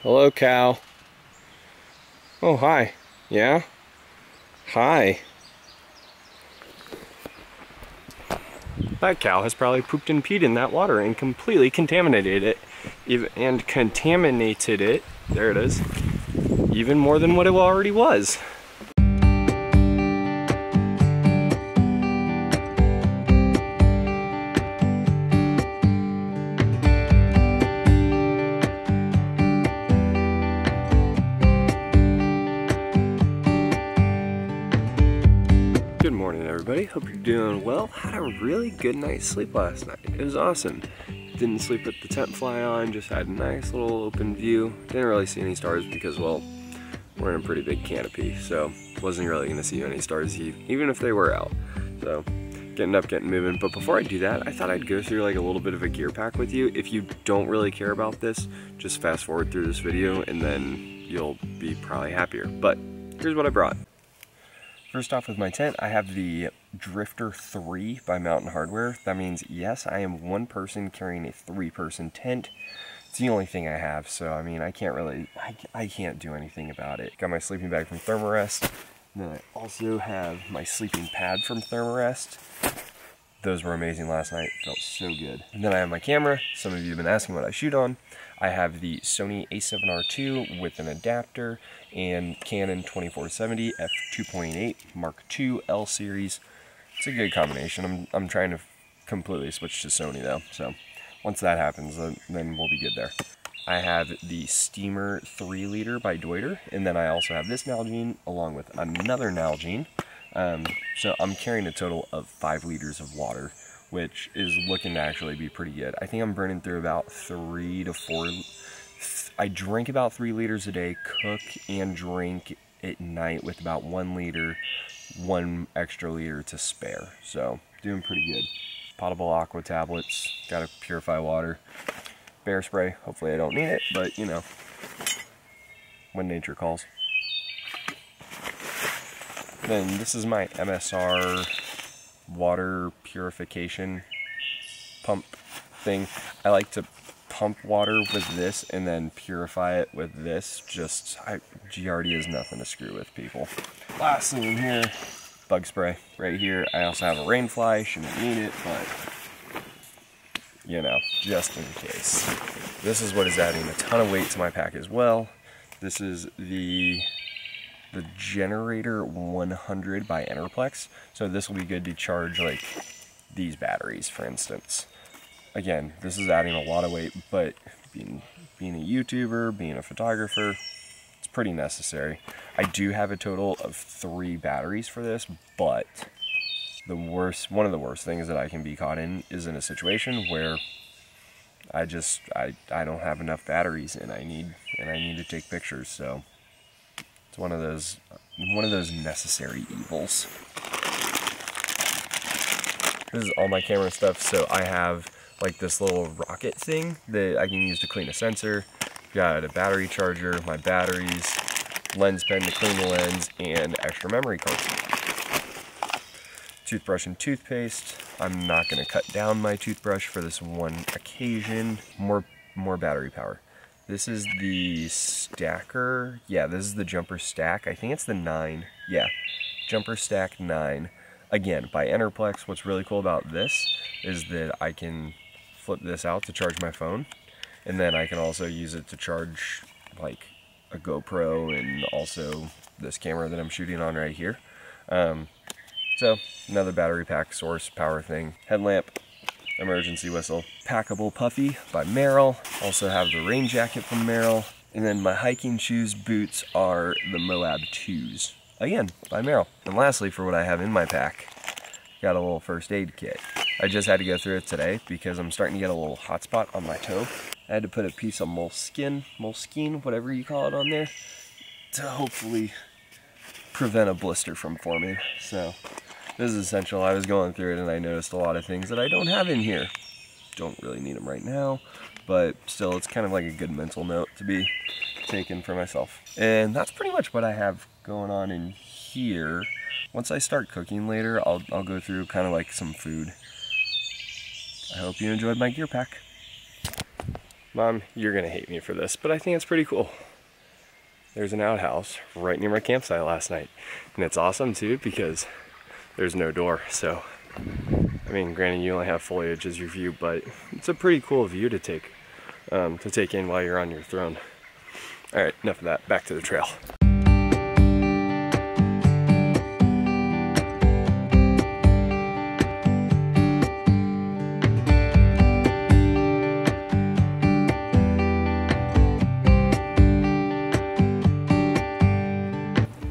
Hello, cow. Oh, hi. Yeah? Hi. That cow has probably pooped and peed in that water and completely contaminated it. There it is, even more than what it already was. Good morning, everybody. Hope you're doing well. Had a really good night's sleep last night. It was awesome. Didn't sleep with the tent fly on, just had a nice little open view. Didn't really see any stars because, well, we're in a pretty big canopy, so wasn't really gonna see any stars even if they were out. So getting moving. But before I do that, I thought I'd go through like a little bit of a gear pack with you. If you don't really care about this, just fast forward through this video and then you'll be probably happier. But here's what I brought. First off, with my tent, I have the Drifter 3 by Mountain Hardware. That means, yes, I am one person carrying a 3-person tent. It's the only thing I have, so I mean, I can't do anything about it. Got my sleeping bag from Thermarest. And then I also have my sleeping pad from Thermarest. Those were amazing last night, felt so good. And then I have my camera. Some of you have been asking what I shoot on. I have the Sony a7R II with an adapter and Canon 2470 f2.8 Mark II L series. It's a good combination. I'm trying to completely switch to Sony though, so once that happens, then we'll be good there. I have the Steamer 3 liter by Deuter, and then I also have this Nalgene along with another Nalgene. So I'm carrying a total of 5 liters of water, which is looking to actually be pretty good. I think I'm burning through about 3 to 4. I drink about 3 liters a day, cook and drink at night with about 1 liter, 1 extra liter to spare. So doing pretty good. Potable aqua tablets, gotta purify water. Bear spray, hopefully I don't need it, but you know, when nature calls. Then this is my MSR water purification pump thing. I like to pump water with this and then purify it with this. Giardia is nothing to screw with, people. Last thing in here, bug spray right here. I also have a rain fly, shouldn't need it, but you know, just in case. This is what is adding a ton of weight to my pack as well. This is the Generator 100 by Enerplex. So this will be good to charge like these batteries, for instance. Again, this is adding a lot of weight, but being a YouTuber, being a photographer, it's pretty necessary. I do have a total of 3 batteries for this, but one of the worst things that I can be caught in is in a situation where I don't have enough batteries and I need to take pictures. So it's one of those necessary evils. This is all my camera stuff. So I have like this little rocket thing that I can use to clean a sensor. Got a battery charger, my batteries, lens pen to clean the lens, and extra memory cards. Toothbrush and toothpaste. I'm not going to cut down my toothbrush for this one occasion. More battery power. This is the stacker. Yeah, this is the Jumper Stack. I think it's the 9. Yeah, Jumper Stack 9. Again, by Enerplex. What's really cool about this is that I can flip this out to charge my phone, and then I can also use it to charge like a GoPro and also this camera that I'm shooting on right here. So another battery pack source power thing. Headlamp, emergency whistle. Packable Puffy by Merrell. Also have the rain jacket from Merrell. And then my hiking shoes, boots are the Moab 2s. Again, by Merrell. And lastly, for what I have in my pack, got a little first aid kit. I just had to go through it today because I'm starting to get a little hot spot on my toe. I had to put a piece of moleskin, whatever you call it, on there to hopefully prevent a blister from forming. So this is essential. I was going through it and I noticed a lot of things that I don't have in here. Don't really need them right now, but still it's kind of like a good mental note to be taken for myself. And that's pretty much what I have going on in here. Once I start cooking later, I'll go through kind of like some food. I hope you enjoyed my gear pack. Mom, you're gonna hate me for this, but I think it's pretty cool. There's an outhouse right near my campsite last night. And it's awesome too because there's no door. So, I mean, granted you only have foliage as your view, but it's a pretty cool view to take in while you're on your throne. All right, enough of that, back to the trail.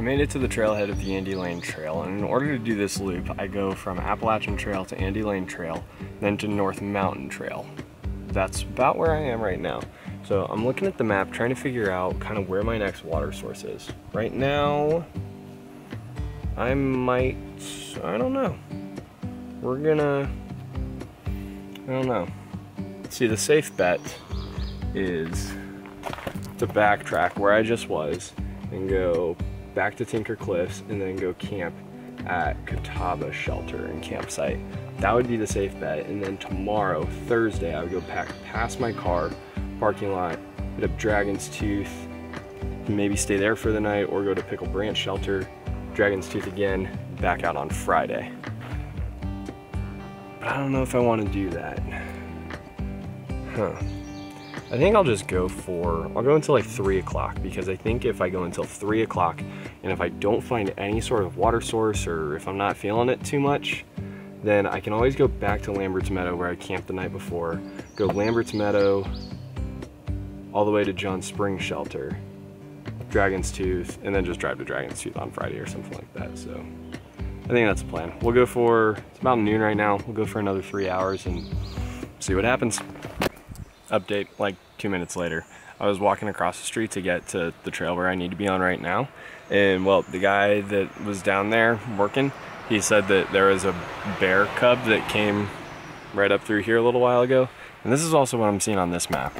Made it to the trailhead of the Andy Lane Trail, and in order to do this loop I go from Appalachian Trail to Andy Lane Trail, then to North Mountain Trail. That's about where I am right now. So I'm looking at the map trying to figure out kind of where my next water source is. Right now I don't know. I don't know. See, the safe bet is to backtrack where I just was and go back to Tinker Cliffs and then go camp at Catawba Shelter and Campsite. That would be the safe bet. And then tomorrow, Thursday, I would go past my car, parking lot, hit up Dragon's Tooth, maybe stay there for the night, or go to Pickle Branch Shelter, Dragon's Tooth again, back out on Friday. But I don't know if I want to do that. I think I'll just go until like 3 o'clock, because I think if I go until 3 o'clock and if I don't find any sort of water source, or if I'm not feeling it too much, then I can always go back to Lambert's Meadow where I camped the night before, go Lambert's Meadow all the way to John Springs Shelter, Dragon's Tooth, and then just drive to Dragon's Tooth on Friday or something like that. So I think that's the plan. We'll go it's about noon right now, we'll go for another 3 hours and see what happens. Update like 2 minutes later. I was walking across the street to get to the trail where I need to be on right now, and well, the guy that was down there working, he said that there was a bear cub that came right up through here a little while ago, and this is also what I'm seeing on this map.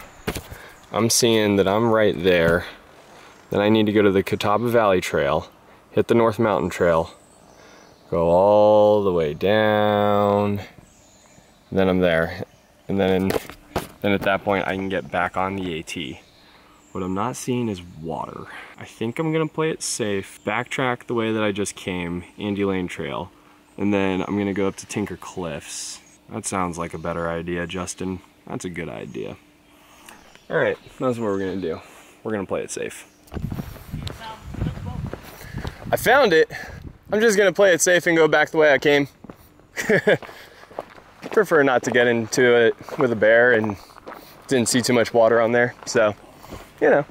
I'm seeing that I'm right there, then I need to go to the Catawba Valley Trail, hit the North Mountain Trail, go all the way down, and then I'm there, and then at that point I can get back on the AT. What I'm not seeing is water. I think I'm gonna play it safe, backtrack the way that I just came, Andy Lane Trail, and then I'm gonna go up to Tinker Cliffs. That sounds like a better idea, Justin. That's a good idea. All right, that's what we're gonna do. We're gonna play it safe. I found it. I'm just gonna play it safe and go back the way I came. Prefer not to get into it with a bear, and didn't see too much water on there, so you know.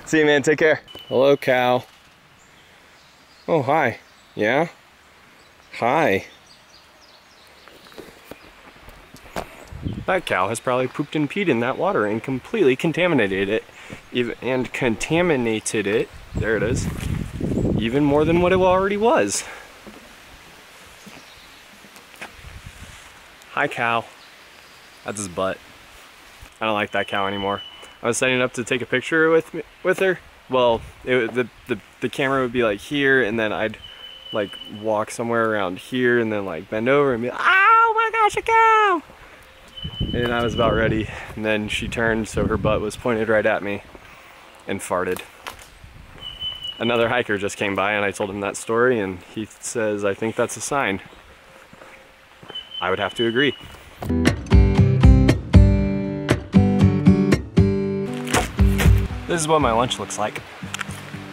See you, man, take care. Hello, cow. Oh, hi. Yeah? Hi. That cow has probably pooped and peed in that water and completely contaminated it. There it is. Even more than what it already was. Hi, cow. That's his butt. I don't like that cow anymore. I was setting up to take a picture with her. Well, the camera would be like here, and then I'd like walk somewhere around here, and then like bend over and be like, oh my gosh, a cow! And I was about ready, and then she turned so her butt was pointed right at me and farted. Another hiker just came by and I told him that story, and he says, I think that's a sign. I would have to agree. This is what my lunch looks like.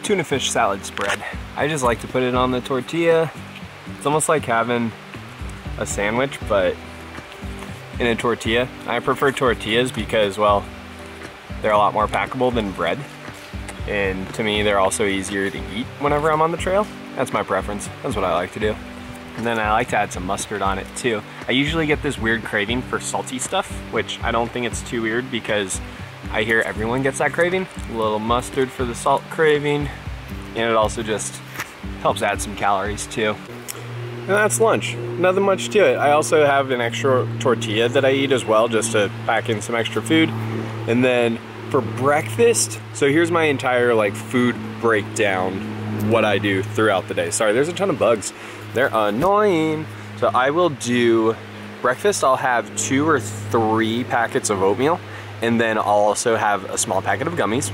Tuna fish salad spread. I just like to put it on the tortilla. It's almost like having a sandwich, but in a tortilla. I prefer tortillas because, well, they're a lot more packable than bread. And to me, they're also easier to eat whenever I'm on the trail. That's my preference. That's what I like to do. And then I like to add some mustard on it too. I usually get this weird craving for salty stuff, which I don't think it's too weird because I hear everyone gets that craving. A little mustard for the salt craving, and it also just helps add some calories too. And that's lunch. Nothing much to it. I also have an extra tortilla that I eat as well, just to pack in some extra food. And then for breakfast, so here's my entire like food breakdown, what I do throughout the day. Sorry, there's a ton of bugs. They're annoying. So I will do breakfast. I'll have 2 or 3 packets of oatmeal, and then I'll also have a small packet of gummies.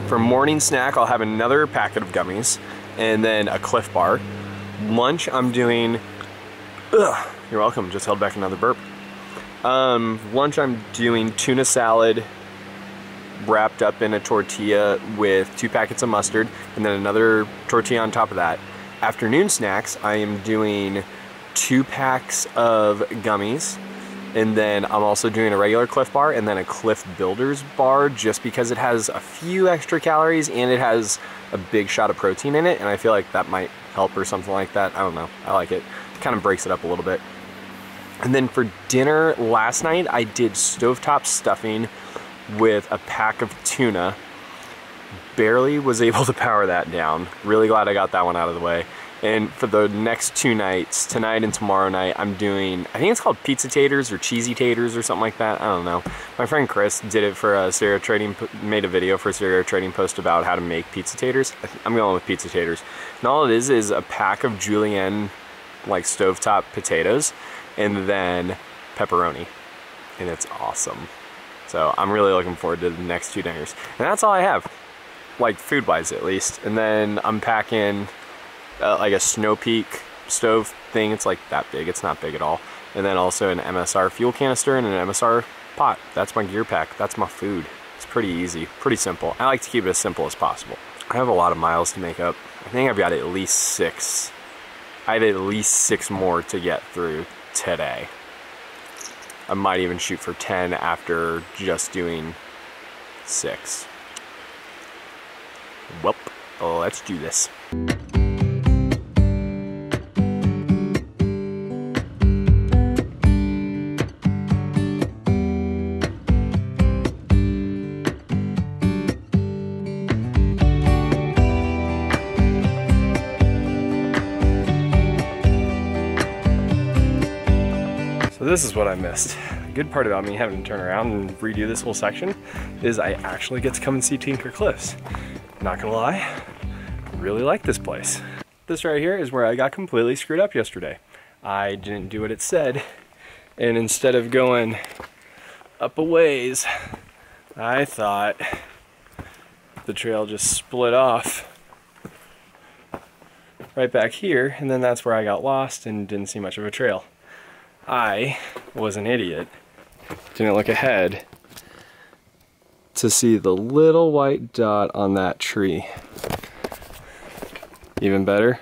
For morning snack, I'll have another packet of gummies, and then a Cliff Bar. Lunch, I'm doing, you're welcome, just held back another burp. Lunch, I'm doing tuna salad wrapped up in a tortilla with 2 packets of mustard, and then another tortilla on top of that. Afternoon snacks, I am doing 2 packs of gummies, and then I'm also doing a regular Cliff Bar and then a Cliff Builders bar, just because it has a few extra calories and it has a big shot of protein in it, and I feel like that might help or something like that. I don't know, I like it. Kind of breaks it up a little bit. And then for dinner last night, I did stovetop stuffing with a pack of tuna. Barely was able to power that down. Really glad I got that one out of the way. And for the next 2 nights, tonight and tomorrow night, I'm doing, I think it's called pizza taters or cheesy taters or something like that. I don't know. My friend Chris did it for a stereo trading, made a video for a stereo trading post about how to make pizza taters. I'm going with pizza taters. And all it is a pack of julienne, like stovetop potatoes, and then pepperoni. And it's awesome. So I'm really looking forward to the next 2 dinners. And that's all I have, like food-wise at least. And then I'm packing like a Snow Peak stove thing. It's like that big, it's not big at all. And then also an MSR fuel canister and an MSR pot. That's my gear pack, that's my food. It's pretty easy, pretty simple. I like to keep it as simple as possible. I have a lot of miles to make up. I think I've got at least 6. I have at least 6 more to get through today. I might even shoot for 10 after just doing 6. Well, let's do this. So this is what I missed. The good part about me having to turn around and redo this whole section is I actually get to come and see Tinker Cliffs. Not gonna lie, I really like this place. This right here is where I got completely screwed up yesterday. I didn't do what it said, and instead of going up a ways, I thought the trail just split off right back here, and then that's where I got lost and didn't see much of a trail. I was an idiot. Didn't look ahead to see the little white dot on that tree. Even better,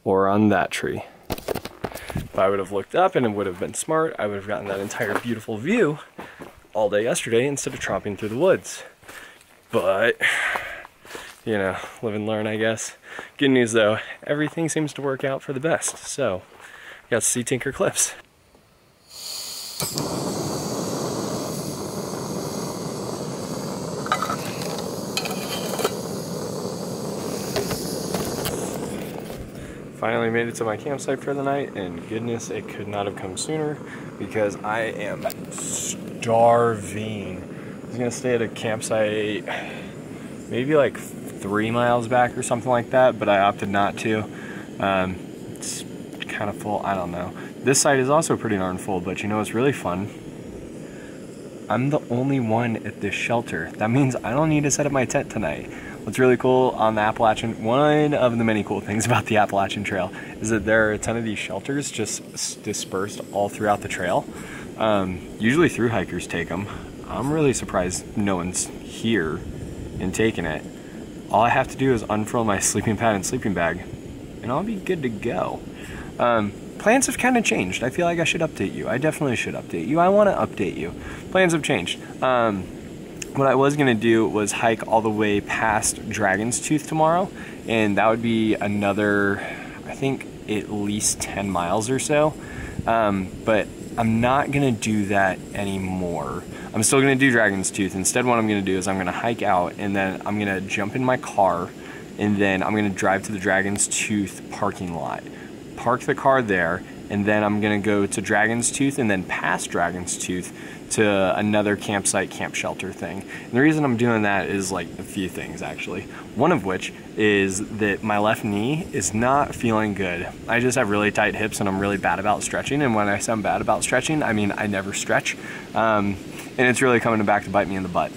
or on that tree. If I would have looked up and it would have been smart, I would have gotten that entire beautiful view all day yesterday instead of tromping through the woods. But, you know, live and learn, I guess. Good news though, everything seems to work out for the best. So, got to see Tinker Cliffs. Finally made it to my campsite for the night, and goodness, it could not have come sooner because I am starving. I was gonna stay at a campsite maybe like 3 miles back or something like that, but I opted not to. It's kind of full, I don't know. This site is also pretty darn full, but you know what's really fun? I'm the only one at this shelter. That means I don't need to set up my tent tonight. What's really cool on the Appalachian, one of the many cool things about the Appalachian Trail is that there are a ton of these shelters just dispersed all throughout the trail. Usually through hikers take them. I'm really surprised no one's here and taking it. All I have to do is unfurl my sleeping pad and sleeping bag, and I'll be good to go. Plans have kind of changed. I feel like I should update you. I definitely should update you. I want to update you. Plans have changed. What I was gonna do was hike all the way past Dragon's Tooth tomorrow, and that would be another, I think, at least 10 miles or so. But I'm not gonna do that anymore. I'm still gonna do Dragon's Tooth. Instead, what I'm gonna do is I'm gonna hike out, and then I'm gonna jump in my car, and then I'm gonna drive to the Dragon's Tooth parking lot, park the car there, and then I'm gonna go to Dragon's Tooth and then past Dragon's Tooth to another campsite, camp shelter thing. And the reason I'm doing that is like a few things actually. One of which is that my left knee is not feeling good. I just have really tight hips and I'm really bad about stretching. And when I say I'm bad about stretching, I mean I never stretch. And it's really coming back to bite me in the butt.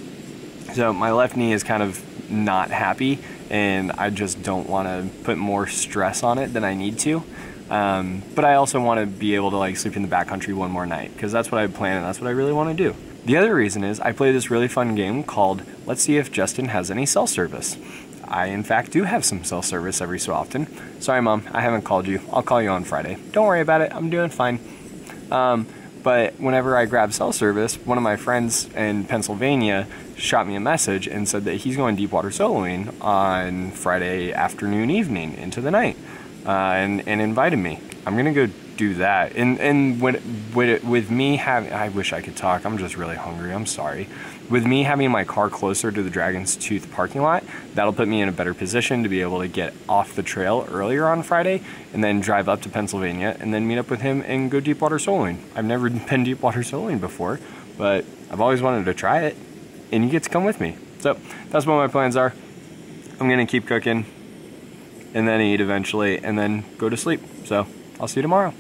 So my left knee is kind of not happy and I just don't want to put more stress on it than I need to. But I also want to be able to like sleep in the backcountry one more night because that's what I plan and that's what I really want to do. The other reason is I play this really fun game called Let's See If Justin Has Any Cell Service. I in fact do have some cell service every so often. Sorry Mom, I haven't called you. I'll call you on Friday. Don't worry about it, I'm doing fine. But whenever I grab cell service, one of my friends in Pennsylvania shot me a message and said that he's going deep water soloing on Friday afternoon, evening, into the night, and invited me. I'm gonna go do that. And with me having, I wish I could talk, I'm just really hungry, I'm sorry. With me having my car closer to the Dragon's Tooth parking lot, that'll put me in a better position to be able to get off the trail earlier on Friday and then drive up to Pennsylvania and then meet up with him and go deep water soloing. I've never been deep water soloing before, but I've always wanted to try it and you get to come with me. So that's what my plans are. I'm gonna keep cooking and then eat eventually and then go to sleep. So I'll see you tomorrow.